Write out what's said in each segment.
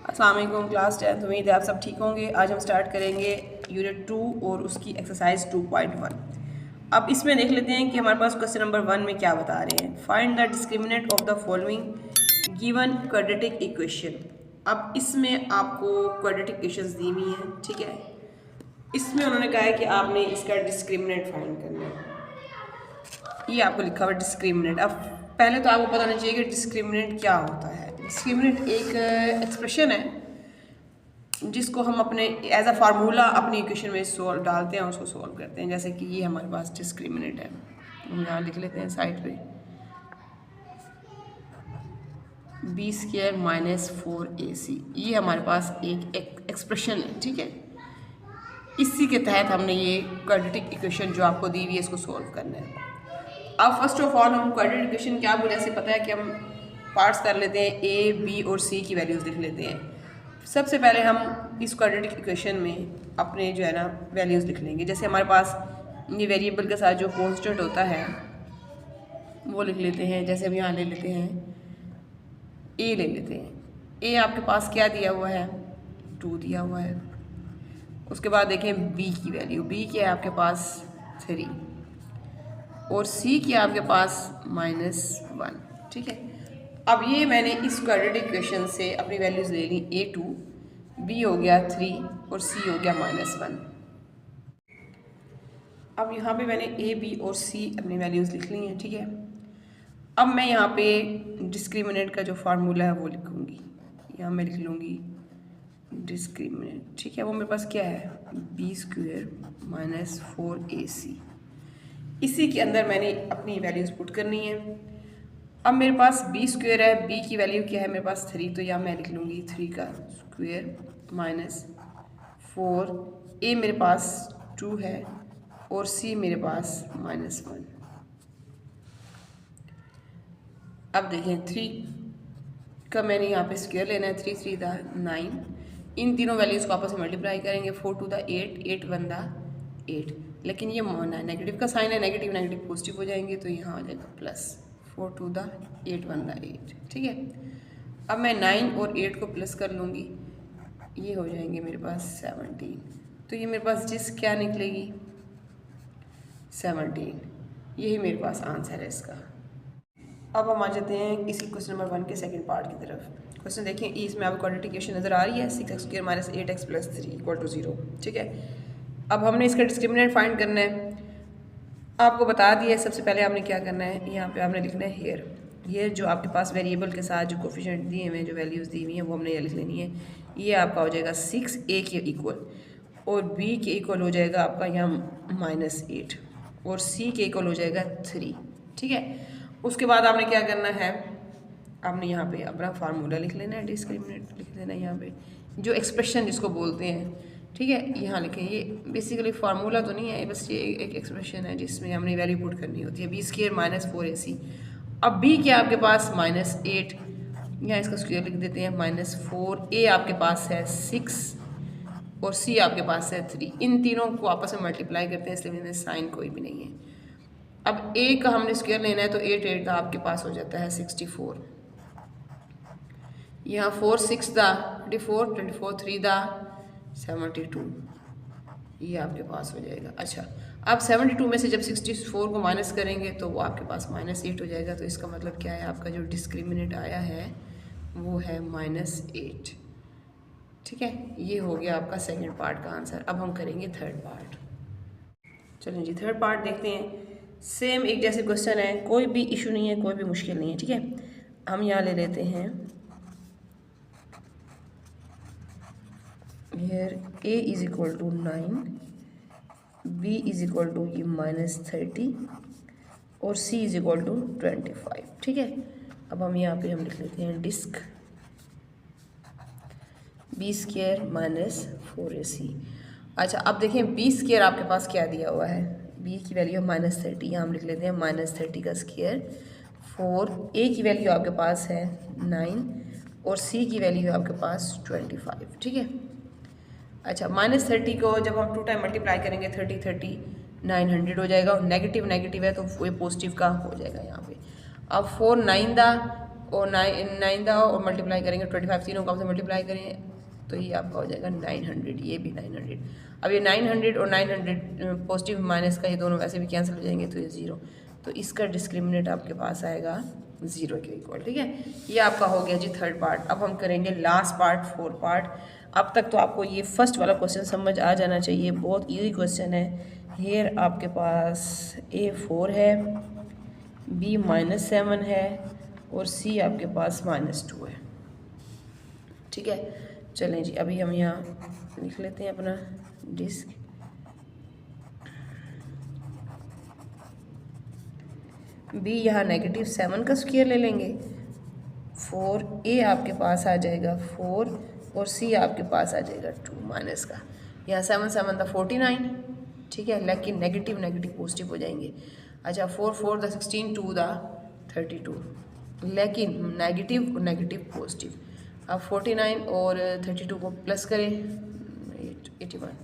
अस्सलाम वालेकुम क्लास 10। उम्मीद है आप सब ठीक होंगे। आज हम स्टार्ट करेंगे यूनिट 2 और उसकी एक्सरसाइज 2.1। अब इसमें देख लेते हैं कि हमारे पास क्वेश्चन नंबर 1 में क्या बता रहे हैं। Find the discriminant of the following given quadratic equation. अब इसमें आपको क्वाड्रेटिक इक्वेशंस दी हुई हैं, ठीक है। इसमें उन्होंने कहा है कि आपने इसका डिस्क्रिमिनेंट फाइंड करना है। ये आपको लिखा हुआ डिस्क्रिमिनेंट। अब पहले तो आपको पता होना चाहिए कि डिस्क्रिमिनेंट क्या होता है। डिस्क्रिमिनेंट एक एक्सप्रेशन है जिसको हम अपने एज अ फार्मूला अपनी इक्वेशन में सोल्व डालते हैं, उसको सोल्व करते हैं। जैसे कि ये हमारे पास डिस्क्रिमिनेंट है, हम यहाँ लिख लेते हैं साइड पे b² माइनस 4ac। ये हमारे पास एक एक्सप्रेशन है, ठीक है। इसी के तहत हमने ये क्वाड्रेटिक इक्वेशन जो आपको दी हुई है इसको सोल्व करना है। अब फर्स्ट ऑफ ऑल हम क्वाड्रेटिक इक्वेशन क्या बोले, ऐसे पता है कि हम पार्ट्स कर लेते हैं, ए बी और सी की वैल्यूज़ लिख लेते हैं। सबसे पहले हम इस क्वाड्रेटिक इक्वेशन में अपने जो है ना वैल्यूज़ लिख लेंगे। जैसे हमारे पास ये वेरिएबल के साथ जो कांस्टेंट होता है वो लिख लेते हैं। जैसे हम यहाँ ले लेते हैं ए ले लेते हैं। ए आपके पास क्या दिया हुआ है, 2 दिया हुआ है। उसके बाद देखें बी की वैल्यू, बी की है आपके पास 3 और सी की आपके पास -1, ठीक है। अब ये मैंने इस क्वाड्रेटिक इक्वेशन से अपनी वैल्यूज़ ले ली, a2, b हो गया 3 और c हो गया -1। अब यहाँ पे मैंने a, b और c अपनी वैल्यूज़ लिख ली हैं, ठीक है। अब मैं यहाँ पे डिस्क्रिमिनेंट का जो फार्मूला है वो लिखूँगी। यहाँ मैं लिख लूँगी डिस्क्रिमिनेंट, ठीक है। वो मेरे पास क्या है, b² माइनस 4ac। इसी के अंदर मैंने अपनी वैल्यूज़ पुट करनी है। अब मेरे पास b² है, b की वैल्यू क्या है मेरे पास 3, तो यहाँ मैं लिख लूँगी 3 का स्क्वायर माइनस 4, a मेरे पास 2 है और c मेरे पास -1। अब देखें 3 का मैंने यहाँ पे स्क्वायर लेना है, 3 3 दा 9। इन तीनों वैल्यूज़ को आपस में मल्टीप्लाई करेंगे, 4 2 दा 8, 8 1 दा 8। लेकिन ये नेगेटिव का साइन है, नेगेटिव नेगेटिव पॉजिटिव हो जाएंगे, तो यहाँ हो जाएगा प्लस 4 2 दा 8 1 दा 8, ठीक है। अब मैं 9 और 8 को प्लस कर लूँगी, ये हो जाएंगे मेरे पास 17। तो ये मेरे पास जिस क्या निकलेगी 17, यही मेरे पास आंसर है इसका। अब हम आ जाते हैं इसी क्वेश्चन नंबर 1 के सेकंड पार्ट की तरफ। क्वेश्चन देखिए, इसमें आपको क्वाड्रेटिक इक्वेशन नज़र आ रही है, 6x² माइनस 8x प्लस 3 = 0, ठीक है। अब हमने इसका डिस्क्रिमिनेंट फाइंड करना है। आपको बता दिया सबसे पहले आपने क्या करना है, यहाँ पे आपने लिखना है हेयर जो आपके पास वेरिएबल के साथ जो कोफिशिएंट दिए हुए हैं, जो वैल्यूज़ दी हुई हैं, वो हमने ये लिख लेनी है। ये आपका हो जाएगा 6a के इक्वल और b के इक्वल हो जाएगा आपका यहाँ -8 और c के इक्वल हो जाएगा 3, ठीक है। उसके बाद आपने क्या करना है, आपने यहाँ पे अपना फार्मूला लिख लेना है, डिस्क्रिमिनेंट लिख लेना है यहाँ पे, जो एक्सप्रेशन जिसको बोलते हैं, ठीक है। यहाँ लिखें, ये बेसिकली फार्मूला तो नहीं है, बस ये एक एक्सप्रेशन है जिसमें हमने वैल्यू पुट करनी होती है, b² माइनस 4ac। अब b क्या आपके पास -8, यहाँ इसका स्क्वायर लिख देते हैं, -4, a आपके पास है 6 और c आपके पास है 3। इन तीनों को आपस में मल्टीप्लाई करते हैं, इसलिए मेरे साइन कोई भी नहीं है। अब a का हमने स्क्वायर लेना है, तो 8 8 का आपके पास हो जाता है 64। यहाँ 4 6 दा 24, 24 3 दा 72, ये आपके पास हो जाएगा। अच्छा, अब 72 में से जब 64 को माइनस करेंगे तो वो आपके पास -8 हो जाएगा। तो इसका मतलब क्या है, आपका जो डिस्क्रिमिनेंट आया है वो है -8, ठीक है। ये हो गया आपका सेकंड पार्ट का आंसर। अब हम करेंगे थर्ड पार्ट। चलिए जी, थर्ड पार्ट देखते हैं। सेम एक जैसे क्वेश्चन है, कोई भी इशू नहीं है, कोई भी मुश्किल नहीं है, ठीक है। हम यहाँ ले लेते हैं here a is equal to 9, b is equal to ये -30 और c इज इक्वल टू 25, ठीक है। अब हम यहाँ पे हम लिख लेते हैं डिस्क b² माइनस 4ac। अच्छा, अब देखें b² आपके पास क्या दिया हुआ है, b की वैल्यू है -30, यहाँ हम लिख लेते हैं -30 का स्क्वायर 4, a की वैल्यू आपके पास है 9 और c की वैल्यू है आपके पास 25, ठीक है। अच्छा, -30 को जब हम 2 टाइम मल्टीप्लाई करेंगे 30 30 900 हो जाएगा और नेगेटिव नेगेटिव है तो वो पॉजिटिव का हो जाएगा यहाँ पे। अब 4 9 दा और 9 दा और मल्टीप्लाई करेंगे 25 तीनों काम से मल्टीप्लाई करें तो ये आपका हो जाएगा 900, ये भी 900। अब ये 900 और 900 पॉजिटिव माइनस का ये दोनों वैसे भी कैंसिल हो जाएंगे तो ये 0, तो इसका डिस्क्रिमिनेंट आपके पास आएगा 0 के इक्वल। ठीक है, ये आपका हो गया जी थर्ड पार्ट। अब हम करेंगे लास्ट पार्ट, फोर्थ पार्ट। अब तक तो आपको ये फर्स्ट वाला क्वेश्चन समझ आ जाना चाहिए, बहुत ईजी क्वेश्चन है। हेयर आपके पास A4 है, B -7 है और C आपके पास -2 है। ठीक है, चलें जी अभी हम यहाँ लिख लेते हैं अपना डिस्क। B यहाँ -7 का स्क्वायर ले लेंगे, 4A आपके पास आ जाएगा 4 और C आपके पास आ जाएगा 2 माइनस का। यहाँ 7 7 था 49। ठीक है, लेकिन नेगेटिव नेगेटिव पॉजिटिव हो जाएंगे। अच्छा 4 4 था 16, 2 था 32, लेकिन नेगेटिव नेगेटिव पॉजिटिव। अब 49 और 32 को प्लस करें 81।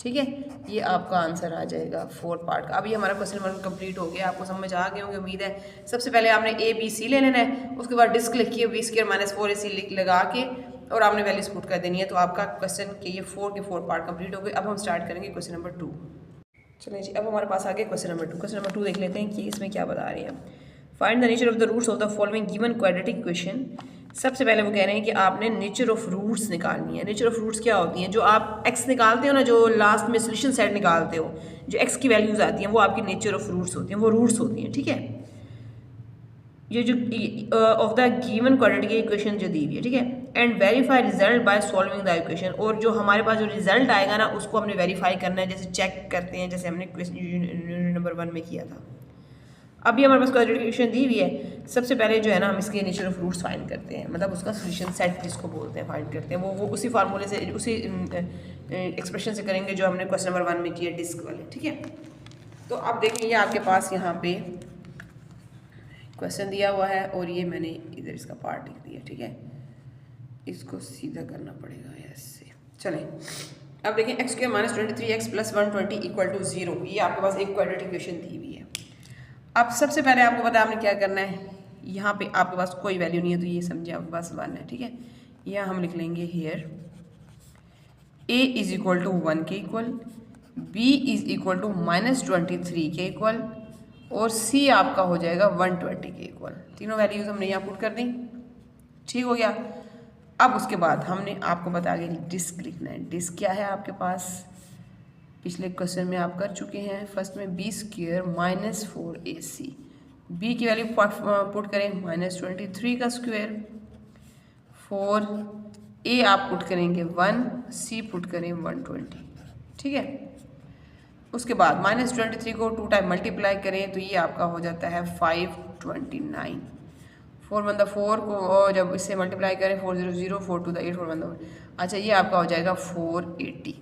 ठीक है, ये आपका आंसर आ जाएगा फोर्थ पार्ट का। अभी हमारा क्वेश्चन 1 कंप्लीट हो गया, आपको समझ आ गए होंगे उम्मीद है। सबसे पहले आपने ABC ले लेना है, उसके बाद डिस्क लिखिए B² - 4AC लगा के और आपने वैल्यूज पुट कर देनी है। तो आपका क्वेश्चन के ये 4 के 4 पार्ट कंप्लीट हो गए। अब हम स्टार्ट करेंगे क्वेश्चन नंबर 2। चलिए जी, अब हमारे पास आ गया क्वेश्चन नंबर 2। क्वेश्चन नंबर 2 देख लेते हैं कि इसमें क्या बता रहे हैं। Find the nature of the roots of the following given quadratic equation. सबसे पहले वो कह रहे हैं कि आपने नेचर ऑफ रूट्स निकालनी है। नेचर ऑफ रूट्स क्या होती हैं? जो आप x निकालते हो ना, जो लास्ट में सोल्यूशन सेट निकालते हो, जो x की वैल्यूज आती हैं वो आपकी नेचर ऑफ रूट्स होती हैं, वो रूट्स होती हैं। ठीक है, ये जो of the given quadratic equation जो दी हुई है। ठीक है, and verify result by solving the equation. और जो हमारे पास जो रिजल्ट आएगा ना उसको हमने वेरीफाई करना है, जैसे चेक करते हैं, जैसे हमने क्वेश्चन नंबर 1 में किया था। अभी हमारे पास क्वाड्रेटिक इक्वेशन दी हुई है। सबसे पहले जो है ना हम इसके नेचर ऑफ रूट्स फाइंड करते हैं, मतलब उसका सोल्यूशन सेट जिसको बोलते हैं फाइंड करते हैं। वो उसी फार्मूले से, उसी एक्सप्रेशन से करेंगे जो हमने क्वेश्चन नंबर 1 में किया डिस्क वाले। ठीक है, तो अब देखें ये आपके पास यहाँ पे क्वेश्चन दिया हुआ है और ये मैंने इधर इसका पार्ट लिख दिया। ठीक है, इसको सीधा करना पड़ेगा ऐसे। चलें अब देखें x² - 23x + 120 = 0। ये आपके पास एक क्वाड्रेटिक इक्वेशन दी हुई है। अब सबसे पहले आपको पता है आपने क्या करना है। यहाँ पे आपके पास कोई वैल्यू नहीं है तो ये समझे आपके पास 1 है। ठीक है, यहाँ हम लिख लेंगे हेयर a = 1 के इक्वल, b = -23 के इक्वल और c आपका हो जाएगा 120 के इक्वल। तीनों वैल्यूज हमने यहाँ पुट कर दी। ठीक हो गया। अब उसके बाद हमने आपको बता के डिस्क लिखना है। डिस्क क्या है आपके पास, पिछले क्वेश्चन में आप कर चुके हैं। फर्स्ट में B² - 4AC, B की वैल्यू पुट करें -23 का स्क्वायर, 4A आप पुट करेंगे 1, C पुट करें 120। ठीक है, उसके बाद -23 को 2 टाइम मल्टीप्लाई करें तो ये आपका हो जाता है 529। 4 1 4 को जब इससे मल्टीप्लाई करें 4 0 0, 4 2 8, 4 1 1। अच्छा ये आपका हो जाएगा 480,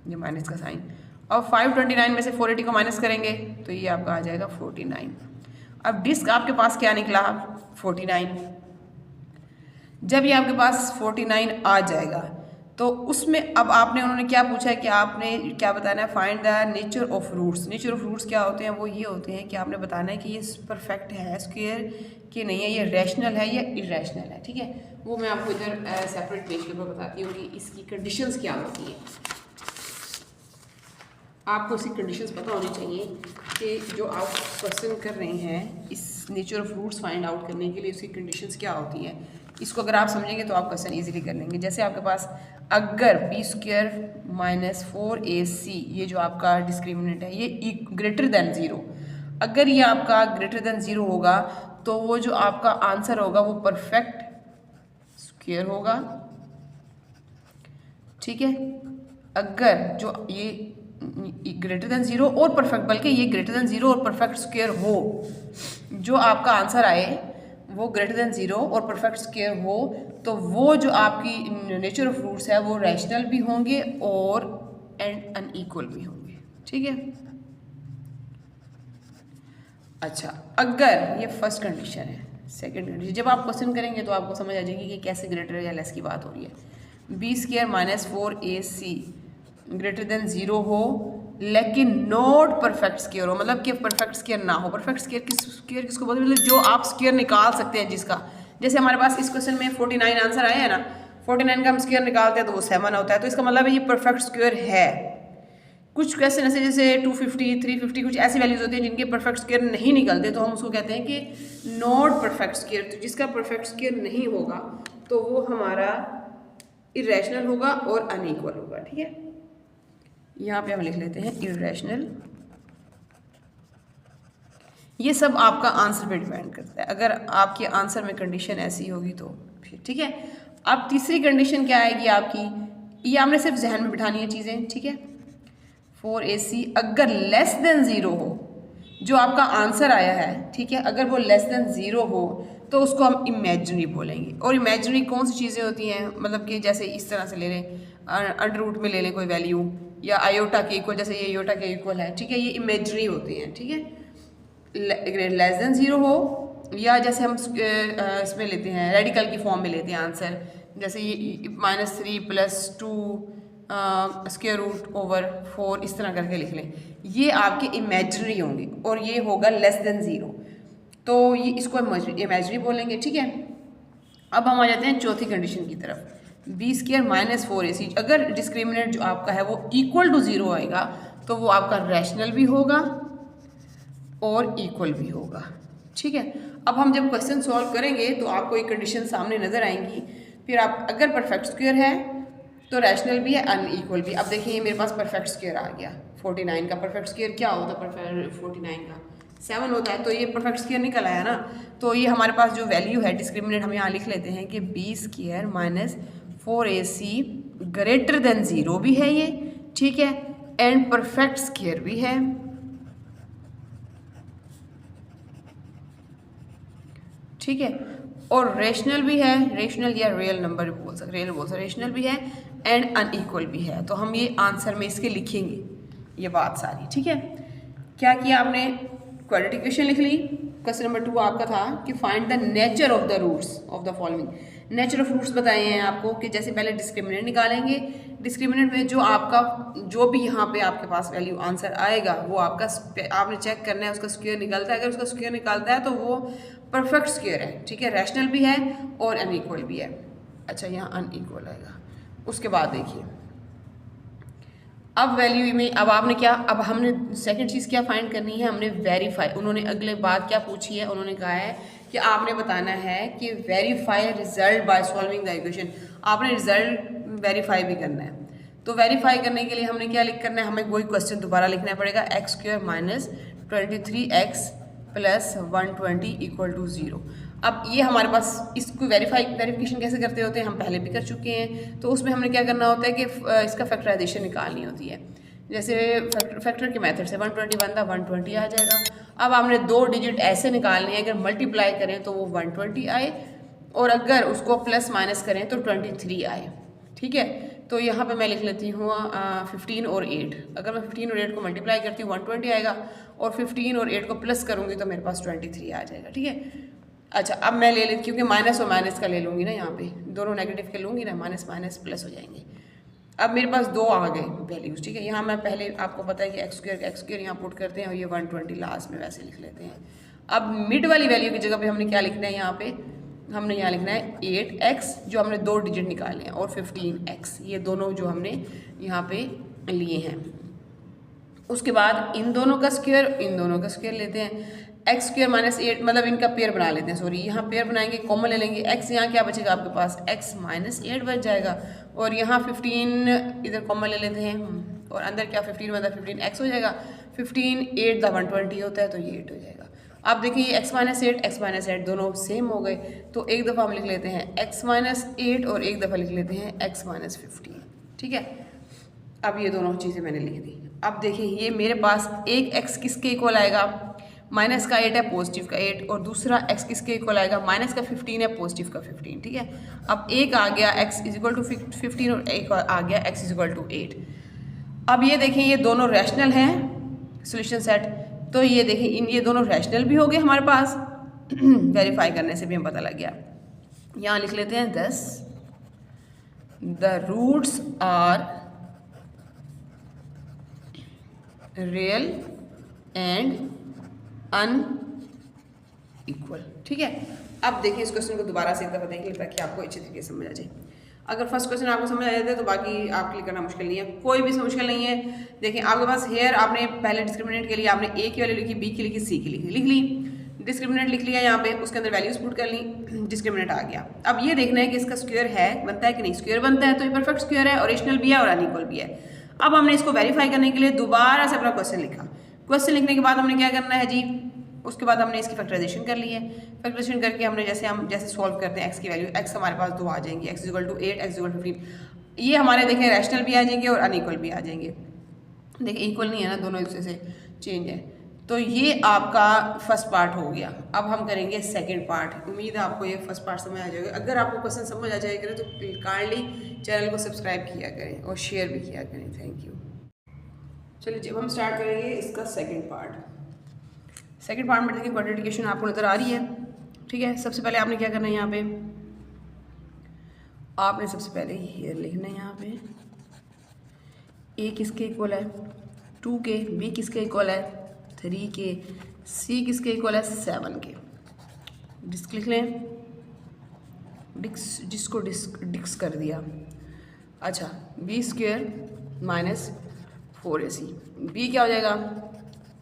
ये माइनस का साइन। अब 529 में से 480 को माइनस करेंगे तो ये आपका आ जाएगा 49। अब डिस्क आपके पास क्या निकला 49। जब ये आपके पास 49 आ जाएगा तो उसमें अब आपने उन्होंने क्या पूछा है कि आपने क्या बताना है, find the nature of roots. Nature of roots क्या होते हैं? वो ये होते हैं कि आपने बताना है कि ये परफेक्ट है स्क्वायर कि नहीं है, ये रैशनल है या इरेशनल है। ठीक है, वो मैं आपको इधर सेपरेट पेज के ऊपर बताती हूँ कि इसकी कंडीशंस क्या होती हैं। आपको इसकी कंडीशंस पता होनी चाहिए कि जो आप क्वेश्चन कर रहे हैं इस nature of roots find out करने के लिए उसकी कंडीशंस क्या होती हैं। इसको अगर आप समझेंगे तो आप क्वेश्चन इजीली कर लेंगे। जैसे आपके पास अगर B² - 4AC ये जो आपका डिस्क्रिमिनेंट है ये ग्रेटर देन 0, अगर ये आपका ग्रेटर देन 0 होगा तो वो जो आपका आंसर होगा वो परफेक्ट स्क्वायर होगा। ठीक है, अगर जो ये ग्रेटर देन 0 और परफेक्ट, बल्कि ये ग्रेटर देन 0 और परफेक्ट स्क्वायर हो, जो आपका आंसर आए वो ग्रेटर देन 0 और परफेक्ट स्क्वायर हो, तो वो जो आपकी नेचर ऑफ रूट्स है वो रैशनल भी होंगे और एंड अनइक्वल भी होंगे। ठीक है, अच्छा अगर ये फर्स्ट कंडीशन है। सेकंड कंडीशन जब आप क्वेश्चन करेंगे तो आपको समझ आ जाएगी कि कैसे ग्रेटर या लेस की बात हो रही है। B² - 4AC ग्रेटर देन 0 हो लेकिन नॉट परफेक्ट स्क्वायर हो, मतलब कि परफेक्ट स्क्वायर ना हो। परफेक्ट स्क्वायर किसको बोलते हैं? मतलब जो आप स्क्वायर निकाल सकते हैं, जिसका जैसे हमारे पास इस क्वेश्चन में 49 आंसर आया है ना, 49 का हम स्क्वायर निकालते हैं तो वो 7 होता है, तो इसका मतलब है ये परफेक्ट स्क्वायर है। कुछ क्वेश्चन ऐसे जैसे 250, 350 कुछ ऐसी वैल्यूज होती हैं जिनके परफेक्ट स्क्वायर नहीं निकलते, तो हम उसको कहते हैं कि नॉट परफेक्ट स्क्वायर। तो जिसका परफेक्ट स्क्वायर नहीं होगा तो वो हमारा इरेशनल होगा और अनइक्वल होगा। ठीक है, यहाँ पे हम लिख लेते हैं इरेशनल। ये सब आपका आंसर पे डिपेंड करता है, अगर आपके आंसर में कंडीशन ऐसी होगी तो फिर ठीक है। अब तीसरी कंडीशन क्या आएगी आपकी, ये आपने सिर्फ जहन में बिठानी है चीज़ें। ठीक है, 4AC अगर लेस देन 0 हो, जो आपका आंसर आया है, ठीक है, अगर वो लेस देन 0 हो तो उसको हम इमेजिनरी बोलेंगे। और इमेजिनरी कौन सी चीज़ें होती हैं, मतलब कि जैसे इस तरह से ले लें, अंडर रूट में ले लें कोई वैल्यू, या आयोटा के इक्वल, जैसे ये आयोटा के इक्वल है। ठीक है, ये इमेजिनरी होती हैं। ठीक है, लेस देन 0 हो, या जैसे हम इसमें लेते हैं रेडिकल की फॉर्म में लेते हैं आंसर, जैसे ये -3 + 2 स्क्वायर रूट ओवर 4 इस तरह करके लिख लें, ये आपके इमेजिनरी होंगे और ये होगा लेस देन 0, तो ये इसको इमेजिनरी बोलेंगे। ठीक है, अब हम आ जाते हैं चौथी कंडीशन की तरफ, b² - 4AC अगर डिस्क्रिमिनेंट जो आपका है वो इक्वल टू 0 आएगा तो वो आपका रैशनल भी होगा और इक्वल भी होगा। ठीक है, अब हम जब क्वेश्चन सॉल्व करेंगे तो आपको एक कंडीशन सामने नजर आएंगी, फिर आप अगर परफेक्ट स्क्वायर है तो रैशनल भी है, अनइक्वल भी। अब देखिए मेरे पास परफेक्ट स्क्वायर आ गया, 49 का परफेक्ट स्क्वायर क्या होता है, 49 का 7 होता है, तो ये परफेक्ट स्क्वायर निकल आया ना। तो ये हमारे पास जो वैल्यू है डिस्क्रिमिनेंट हम यहाँ लिख लेते हैं कि b² - 4AC ग्रेटर देन 0 भी है ये। ठीक है, एंड परफेक्ट स्क्वायर भी है। ठीक है, और रेशनल भी है, रेशनल या रियल नंबर बोल सकते, रियल बोल सकते, रेशनल भी है एंड अनइक्वल भी है। तो हम ये आंसर में इसके लिखेंगे ये बात सारी। ठीक है, क्या किया आपने, क्वाड्रेटिक इक्वेशन लिख ली। क्वेश्चन नंबर 2 आपका था कि find the nature of the roots of the following. Nature of roots बताए हैं आपको कि जैसे पहले डिस्क्रिमिनेंट निकालेंगे, डिस्क्रिमिनेंट में जो आपका जो भी यहाँ पे आपके पास वैल्यू आंसर आएगा वो आपका आपने चेक करना है उसका स्क्वायर निकलता है। अगर उसका स्क्वायर निकलता है तो वो परफेक्ट स्क्वायर है। ठीक है, रैशनल भी है और अनइक्वल भी है। अच्छा, यहाँ अनइक्वल आएगा। उसके बाद देखिए अब वैल्यू में, अब आपने क्या, अब हमने सेकंड चीज़ क्या फाइंड करनी है, हमने वेरीफाई। उन्होंने अगले बात क्या पूछी है, उन्होंने कहा है कि आपने बताना है कि verify result by solving the equation. आपने रिजल्ट वेरीफाई भी करना है, तो वेरीफाई करने के लिए हमने क्या लिख करना है, हमें वही क्वेश्चन दोबारा लिखना पड़ेगा, x² - 23x + 120 = 0। अब ये हमारे पास इसको वेरिफिकेशन कैसे करते होते हैं हम पहले भी कर चुके हैं। तो उसमें हमने क्या करना होता है कि इसका फैक्टराइजेशन निकालनी होती है। जैसे फैक्टर के मेथड से 120 बनता, 120 आ जाएगा। अब हमने 2 डिजिट ऐसे निकालने हैं, अगर मल्टीप्लाई करें तो वो 120 आए और अगर उसको प्लस माइनस करें तो 23 आए। ठीक है, तो यहाँ पे मैं लिख लेती हूँ 15 और 8। अगर मैं 15 और 8 को मल्टीप्लाई करती हूँ 120 आएगा और 15 और 8 को प्लस करूँगी तो मेरे पास 23 आ जाएगा। ठीक है, अच्छा अब मैं ले लेती, क्योंकि माइनस और माइनस का ले लूँगी ना, यहाँ पे दोनों नेगेटिव के लूँगी ना, माइनस माइनस प्लस हो जाएंगे। अब मेरे पास 2 आ गए वैल्यूज़। ठीक है, यहाँ मैं पहले आपको पता है कि x² यहाँ पुट करते हैं और ये 120 लास्ट में वैसे लिख लेते हैं। अब मिड वाली वैल्यू की जगह पे हमने क्या लिखना है, यहाँ पे हमने यहाँ लिखना है 8x जो हमने 2 डिजिट निकाले हैं और 15x, ये दोनों जो हमने यहाँ पे लिए हैं। उसके बाद इन दोनों का स्क्वायर, इन दोनों का स्क्वायर लेते हैं, x² - 8 मतलब इनका पेयर बना लेते हैं, सॉरी यहाँ पेयर बनाएंगे, कॉमन ले लेंगे, x यहाँ क्या बचेगा आपके पास, x - 8 बच जाएगा और यहाँ 15 इधर कॉमन ले लेते हैं और अंदर क्या 15 मतलब 15x हो जाएगा। 15 8 दा 120 होता है तो ये 8 हो जाएगा। अब देखिए ये x - 8 दोनों सेम हो गए, तो एक दफ़ा हम लिख लेते हैं x - 8 और एक दफ़ा लिख लेते हैं x - 15। ठीक है, अब ये दोनों चीज़ें मैंने लिख दी। अब देखिए ये मेरे पास एक x किसके इक्वल आएगा, माइनस का 8 है, पॉजिटिव का 8, और दूसरा x किसके इक्वल आएगा, माइनस का 15 है, पॉजिटिव का 15। ठीक है, अब एक आ गया x = 15 और एक आ गया x = 8। अब ये देखिए ये दोनों रैशनल हैं सॉल्यूशन सेट, तो ये देखिए ये दोनों रैशनल भी हो गए हमारे पास। वेरीफाई करने से भी हमें पता लग गया। यहाँ लिख लेते हैं 10 the roots are real and unequal. ठीक है, अब देखिए इस क्वेश्चन को दोबारा से एक दफ़ा देख लें ताकि आपको अच्छे तरीके से समझ आ जाए। अगर फर्स्ट क्वेश्चन आपको समझ आ जाता है तो बाकी आपके लिए करना मुश्किल नहीं है, कोई भी मुश्किल नहीं है। देखिए आपके पास हेयर आपने पहले डिस्क्रिमिनेंट के लिए आपने ए की वैल्यू लिखी, बी की लिखी, सी की लिखी, लिख ली, डिस्क्रिमिनेंट लिख लिया यहाँ पे, उसके अंदर वैल्यूज पुट कर ली, डिस्क्रिमिनेंट आ गया। अब ये देखना है कि इसका स्क्वायर है, बनता है कि नहीं। स्क्वायर बनता है तो ये परफेक्ट स्क्वायर है, ओरिजिनल भी है और अनइक्वल भी है। अब हमने इसको वेरीफाई करने के लिए दोबारा से अपना क्वेश्चन लिखा। क्वेश्चन लिखने के बाद हमने क्या करना है जी, उसके बाद हमने इसकी फैक्टराइजेशन कर ली है। फैक्टराइजेशन करके हमने जैसे सॉल्व करते हैं एक्स की वैल्यू, एक्स हमारे पास 2 आ जाएंगी, x equal to 8, x equal to 15। ये हमारे देखें रैशनल भी आ जाएंगे और अनइक्वल भी आ जाएंगे। देखिए इक्वल नहीं है ना, दोनों एक दूसरे से चेंज है। तो ये आपका फर्स्ट पार्ट हो गया। अब हम करेंगे सेकंड पार्ट। उम्मीद है आपको ये फर्स्ट पार्ट समझ आ जाएगा। अगर आपको क्वेश्चन समझ आ जाएगा तो काइंडली चैनल को सब्सक्राइब किया करें और शेयर भी किया करें। Thank you. चलिए जब हम स्टार्ट करेंगे इसका सेकंड पार्ट। सेकंड पार्ट में देखिए क्वाड्रेटिकेशन आपको नज़र आ रही है, ठीक है। सबसे पहले आपने क्या करना है, यहाँ पे आपने सबसे पहले हेयर लिखना है। यहाँ पे ए किसके इक्वल है, 2 के, बी किसके इक्वल है, 3 के, सी किसके इक्वल है, 7 के। डिस्क लिख लें, जिसको डिस्क कर दिया। अच्छा, B square minus 4ac, B क्या हो जाएगा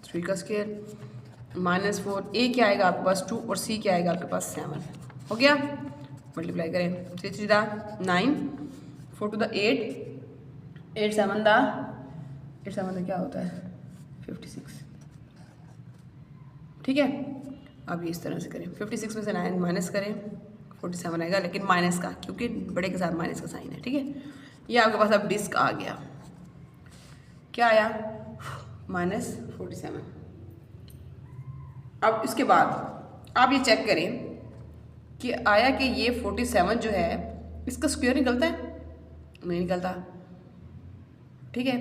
3 का स्क्वायर माइनस 4, ए क्या आएगा आपके पास 2 और सी क्या आएगा आपके पास 7। हो गया, मल्टीप्लाई करें, 3 3 दा 9, 4 2 दा 8, 8 7 दा क्या होता है 56, ठीक है। अब ये इस तरह से करें, 56 में से 9 माइनस करें, 47 आएगा, लेकिन माइनस का, क्योंकि बड़े के साथ माइनस का साइन है, ठीक है। ये आपके पास अब डिस्क आ गया, क्या आया माइनस 47। अब इसके बाद आप ये चेक करें कि आया कि ये 47 जो है इसका स्क्वायर निकलता है, नहीं निकलता, ठीक है।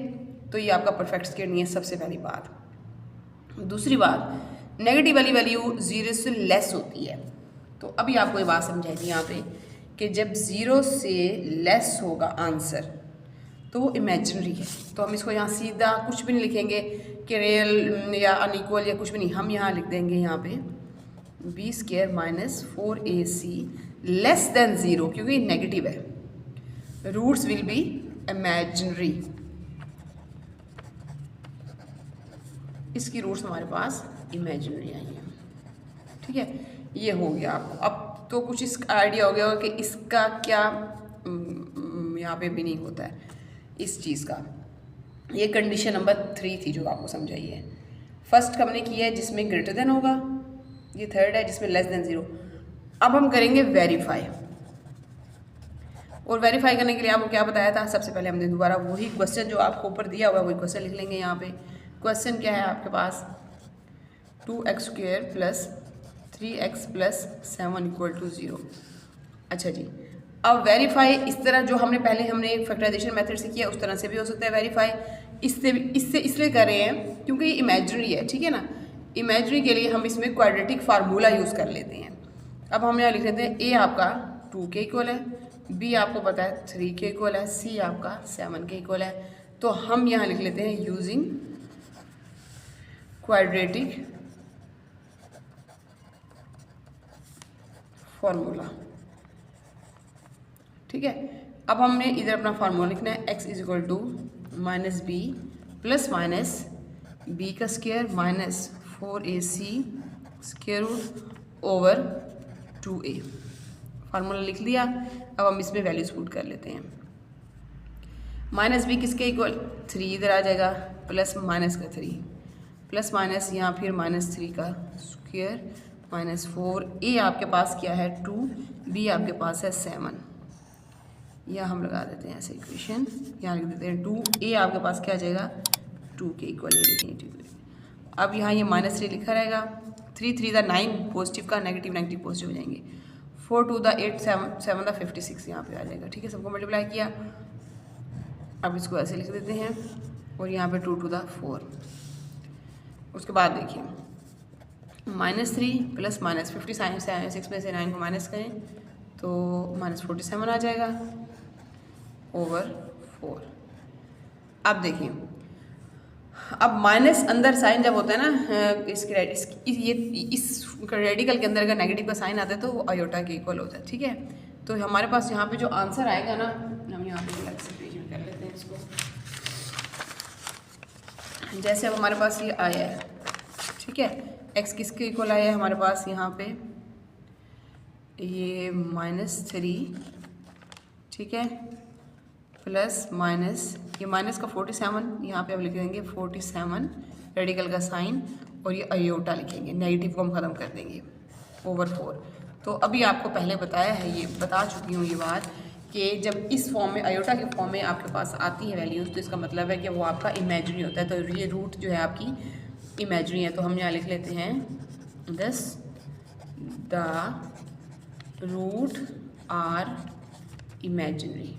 तो ये आपका परफेक्ट स्क्वायर नहीं है, सबसे पहली बात। दूसरी बात, नेगेटिव वाली वैल्यू 0 से लेस होती है। तो अभी आपको ये बात समझाई थी यहाँ पे कि जब 0 से लेस होगा आंसर तो वो इमेजिनरी है। तो हम इसको यहाँ सीधा कुछ भी नहीं लिखेंगे कि रियल या अनइक्वल या कुछ भी नहीं, हम यहाँ लिख देंगे यहाँ पे b square minus 4ac less than 0, क्योंकि नेगेटिव है। रूट्स विल बी इमेजिनरी, इसकी रूट्स हमारे पास इमेजिनरी आई हैं, ठीक है। ये हो गया आपको। अब तो कुछ इस आइडिया हो गया होगा कि इसका क्या यहाँ पे भी नहीं होता है इस चीज़ का। ये कंडीशन नंबर 3 थी जो आपको समझाई है। फर्स्ट हमने किया है जिसमें ग्रेटर देन होगा, ये थर्ड है जिसमें लेस देन 0। अब हम करेंगे वेरीफाई, और वेरीफाई करने के लिए आपको क्या बताया था, सबसे पहले हमने दोबारा वही क्वेश्चन जो आपको ऊपर दिया हुआ है वही क्वेश्चन लिख लेंगे। यहाँ पे क्वेश्चन क्या है आपके पास, 2x square plus 3x plus 7 equal to 0। अच्छा जी, अब वेरीफाई इस तरह जो हमने फैक्टराइजेशन मेथड से किया उस तरह से भी हो सकता है वेरीफाई। इससे इसलिए कर रहे हैं क्योंकि ये इमेजिनरी है, ठीक है ना। इमेजिनरी के लिए हम इसमें क्वाड्रेटिक फार्मूला यूज़ कर लेते हैं। अब हम यहाँ लिख लेते हैं ए आपका 2 के इक्वल है, बी आपको पता है 3 के इक्वल है, सी आपका 7 के इक्वल है। तो हम यहाँ लिख लेते हैं यूजिंग क्वाड्रेटिक फार्मूला, ठीक है। अब हमने इधर अपना फार्मूला लिखना है, x is equal to minus b plus minus b का square minus 4ac square root over 2a। Formula लिख लिया। अब हम इसमें वैल्यूज पुट कर लेते हैं। माइनस बी किसके इक्वल, 3 इधर आ जाएगा, प्लस माइनस का 3 प्लस माइनस यहाँ फिर माइनस 3 का स्क्वायर माइनस 4, ए आपके पास क्या है 2, बी आपके पास है 7। यह हम लगा देते हैं ऐसे इक्वेशन, यहाँ लिख देते हैं 2a आपके पास क्या आ जाएगा 2 के इक्वल। अब यहाँ ये माइनस 3 लिखा रहेगा, 3 3 दा 9 पॉजिटिव का, नेगेटिव नेगेटिव पॉजिटिव हो जाएंगे, 4 2 दा 8 7 दा 56 यहाँ पे आ जाएगा, ठीक है। सबको मल्टीप्लाई किया। अब इसको ऐसे लिख देते हैं और यहाँ पे 2 2 दा 4। उसके बाद देखिए माइनस 3 प्लस माइनस 56 में से 9 को माइनस करें तो माइनस 47 आ जाएगा ओवर 4। अब देखिए अब माइनस अंदर साइन जब होता है ना इस रेडिकल के अंदर अगर नेगेटिव का साइन आता है तो वो आयोटा के इक्वल होता है, ठीक है। तो हमारे पास यहाँ पे जो आंसर आएगा ना, हम यहाँ पे अलग से पेज में कर लेते हैं इसको। जैसे अब हमारे पास ये आया है, ठीक है, एक्स किसके इक्वल आया है हमारे पास यहाँ पे, ये -3, ठीक है, प्लस माइनस, ये माइनस का 47 यहाँ पे अब लिख देंगे 47 रेडिकल का साइन, और ये आयोटा लिखेंगे, नेगेटिव को हम ख़त्म कर देंगे ओवर 4। तो अभी आपको पहले बताया है, ये बता चुकी हूँ ये बात, कि जब इस फॉर्म में आयोटा के फॉर्म में आपके पास आती है वैल्यूज़, तो इसका मतलब है कि वो आपका इमेजिनरी होता है। तो ये रूट जो है आपकी इमेजिनरी है, तो हम यहाँ लिख लेते हैं this the root are imaginary.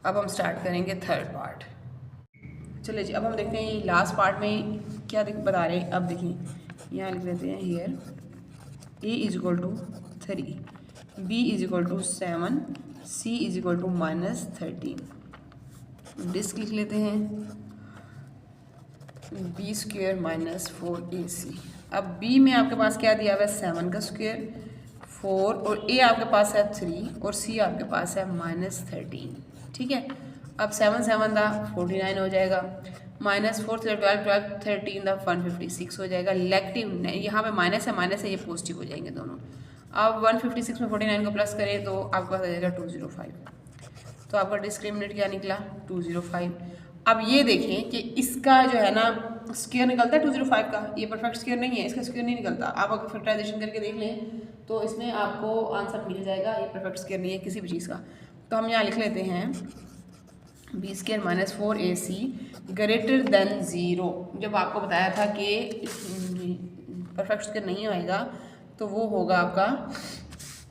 अब हम स्टार्ट करेंगे थर्ड पार्ट। चलिए जी, अब हम देखते हैं लास्ट पार्ट में क्या बता रहे हैं। अब देखिए यहाँ लिख लेते हैं here a is equal to 3, b is equal to 7, c is equal to -13। Disc लिख लेते हैं b स्क्वेयर -4ac। अब b में आपके पास क्या दिया हुआ है 7 का स्क्वेयर, 4, और a आपके पास है 3 और c आपके पास है -13, ठीक है। अब 7 7 दा 49 हो जाएगा, -4 12 12 13 दा 156 हो जाएगा। नेगेटिव यहाँ पे माइनस है, ये पॉजिटिव हो जाएंगे दोनों। अब 156 में 49 को प्लस करें तो आपके पास आ जाएगा 205। तो आपका डिस्क्रिमिनेंट क्या निकला 205। अब ये देखें कि इसका जो है ना स्क्वायर निकलता है 205 का, ये परफेक्ट स्क्वायर नहीं है, इसका स्क्वायर नहीं निकलता। आप अगर फैक्टराइजेशन करके देख लें तो इसमें आपको आंसर मिल जाएगा, ये परफेक्ट स्क्वायर नहीं है किसी भी चीज़ का। तो हम यहाँ लिख लेते हैं b square -4ac greater than 0। जब आपको बताया था कि परफेक्ट स्क्वायर नहीं आएगा तो वो होगा आपका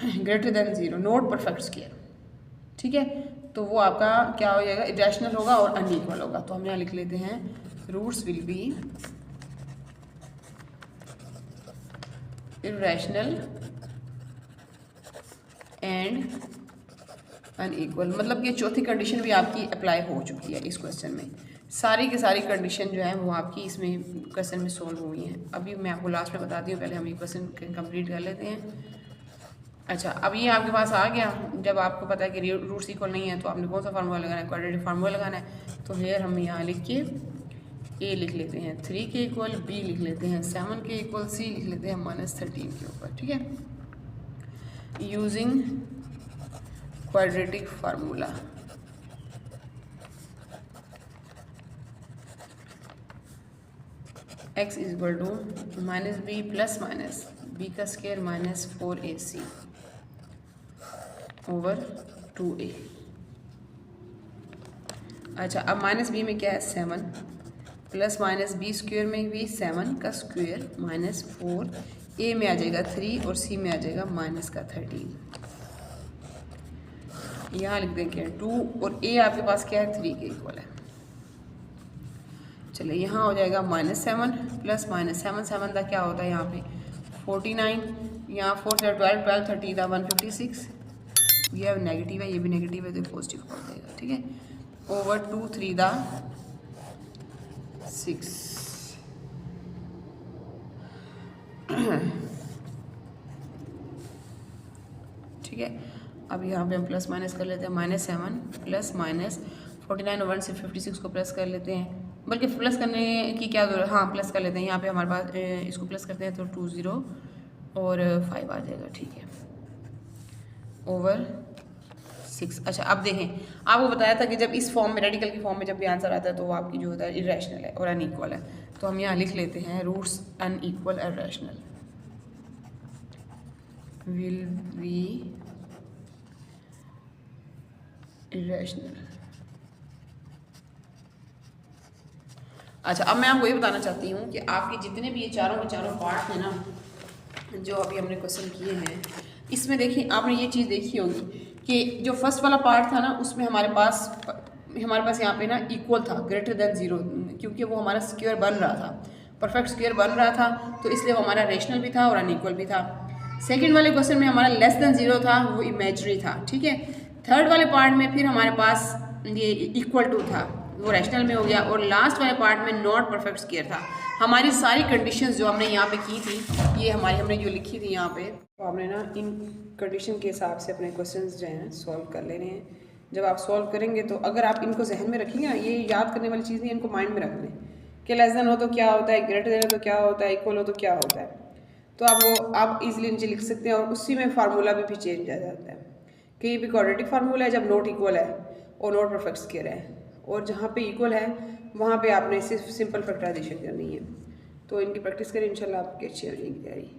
greater than 0, not perfect square, ठीक है। तो वो आपका क्या हो जाएगा, इरेशनल होगा और अनइक्वल होगा। तो हम यहाँ लिख लेते हैं roots will be irrational and unequal. मतलब कि चौथी कंडीशन भी आपकी अप्लाई हो चुकी है इस क्वेश्चन में। सारी की सारी कंडीशन जो है वो आपकी इसमें क्वेश्चन में सोल्व हुई हैं। अभी मैं आपको लास्ट में बताती हूँ, पहले हम ये क्वेश्चन कंप्लीट कर लेते हैं। अच्छा, अब ये आपके पास आ गया। जब आपको पता है कि रूट्स इक्वल नहीं है तो आपने कौन सा फार्मूला लगाना है, क्वाड्रेटिक फार्मूला लगाना है। तो फिर हम यहाँ लिख के a लिख लेते हैं 3 के इक्वल, b लिख लेते हैं 7 के इक्वल, c लिख लेते हैं -13 के ऊपर, ठीक है। Using quadratic formula x is equal to -b plus minus b का स्क्वायर -4ac ओवर 2a। अच्छा, अब -b में क्या है 7, प्लस माइनस b स्क्वायर में भी 7 का स्क्वायर -4, a में आ जाएगा 3 और c में आ जाएगा -13। यहाँ लिख देंगे 2 और a आपके पास क्या है 3 के इक्वल है। चलिए यहाँ हो जाएगा -7 प्लस -7 7 का क्या होता है यहाँ पे 49, यहाँ 4 12 12 30 था 156। ये नेगेटिव है, ये भी नेगेटिव है तो पॉजिटिव हो जाएगा, ठीक है। ओवर 2 3 दा 6। ठीक है, अब यहाँ पे हम प्लस माइनस कर लेते हैं -7 प्लस -49 और 1 से 56 को प्लस कर लेते हैं। बल्कि प्लस करने की क्या जरूरत, हाँ प्लस कर लेते हैं। यहाँ पे हमारे पास इसको प्लस करते हैं तो 20 और 5 आ जाएगा, ठीक है, ओवर 6। अच्छा, अब देखें, आपको बताया था कि जब इस फॉर्म में रेडिकल की फॉर्म में जब भी आंसर आता है तो वो आपकी जो होता है इरेशनल है और अनइक्वल है। तो हम यहाँ लिख लेते हैं roots unequal irrational will be irrational. अच्छा, अब मैं आपको ये बताना चाहती हूँ कि आपके जितने भी ये चारों के चारों पार्ट हैं ना, जो अभी हमने क्वेश्चन किए हैं, इसमें देखिए आपने ये चीज़ देखी होगी कि जो फर्स्ट वाला पार्ट था ना उसमें हमारे पास यहाँ पे ना इक्वल था, ग्रेटर देन 0, क्योंकि वो हमारा स्क्वायर बन रहा था, परफेक्ट स्क्वायर बन रहा था, तो इसलिए वो हमारा रेशनल भी था और अनइक्वल भी था। सेकेंड वाले क्वेश्चन में हमारा लेस देन 0 था, वो इमेजरी था, ठीक है। थर्ड वाले पार्ट में फिर हमारे पास ये इक्वल टू था, वो रैशनल में हो गया, और लास्ट वाले पार्ट में नॉट परफेक्ट स्क्वायर था। हमारी सारी कंडीशंस जो हमने यहाँ पे की थी, ये हमने जो लिखी थी यहाँ पे, तो हमने ना इन कंडीशन के हिसाब से अपने क्वेश्चंस जो हैं सॉल्व कर लेने हैं। जब आप सॉल्व करेंगे तो अगर आप इनको जहन में रखेंगे ना, ये याद करने वाली चीज़ नहीं, इनको माइंड में रख लें कि लेस देन हो तो क्या होता है, ग्रेटर देन हो तो क्या होता है, इक्वल हो तो क्या होता है। तो आप इजीली नीचे लिख सकते हैं, और उसी में फार्मूला भी चेंज आ जाता है कि ये भी क्वाड्रेटिक फार्मूला है जब नोट इक्वल है और नोट परफेक्ट स्क्वायर है, और जहाँ पे इक्वल है वहाँ पे आपने सिर्फ सिंपल फैक्टराइजेशन करनी है। तो इनकी प्रैक्टिस करें, इंशाल्लाह आपकी अच्छी हो जाएगी तैयारी।